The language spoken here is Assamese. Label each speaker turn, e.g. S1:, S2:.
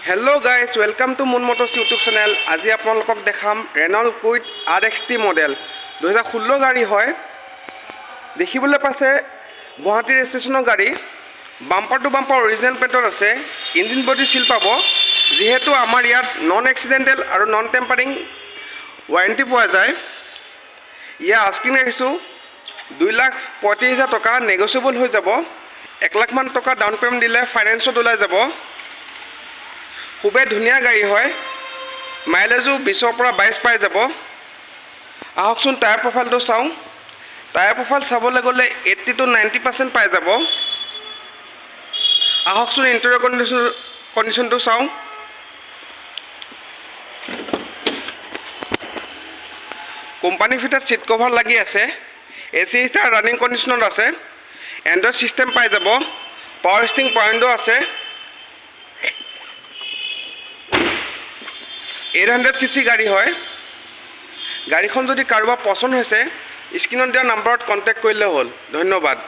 S1: Hello' guys, welcome to moon Motors YouTube channel. আজি আপোনালোকক দেখাম ৰেনল্ট কুইড RXT মডেল 2016 গাড়ী হয়। দেখিবলৈ পাইছে গুৱাহাটী ৰেজিষ্ট্ৰেশ্যনৰ গাড়ী। বাম্পাৰ টু বাম্পাৰ অৰিজিনেল পেইণ্টত আছে। ইঞ্জিন বডি চিল পাব। যিহেতু আমাৰ ইয়াত নন এক্সিডেণ্টেল আৰু নন টেম্পাৰিং ৱাৰেণ্টি পোৱা যায়। ইয়াৰ আস্কিং ৰাখিছোঁ 2,35,000 টকা, নেগচিয়েবল হৈ যাব। 1 লাখ মান টকা ডাউন পে'মেণ্ট দিলে ফাইনেন্সত ওলাই যাব। খুবেই ধুনীয়া গাড়ী হয়। মাইলেজো 20ৰ পৰা 22 পাই যাব। আহকচোন টায়াৰ প্ৰফাইলটো চাওঁ। টায়াৰ প্ৰফাইল চাবলৈ গ'লে 80 to 90% পাই যাব। আহকচোন ইণ্টেৰিয়ৰ কণ্ডিশ্যনটো চাওঁ। কোম্পানী ফিটেড ছিট কভাৰ লাগি আছে। AC ষ্টাৰ ৰানিং কণ্ডিশ্যনত আছে। এণ্ড্ৰইড ছিষ্টেম পাই যাব। পাৱাৰ ষ্টিং পইণ্টো আছে। 800cc গাড়ী হয়। গাড়ীখন যদি কাৰোবাৰ পচন্দ হৈছে স্ক্ৰীণত দিয়া নাম্বাৰত কণ্টেক্ট কৰিলে হ'ল। ধন্যবাদ।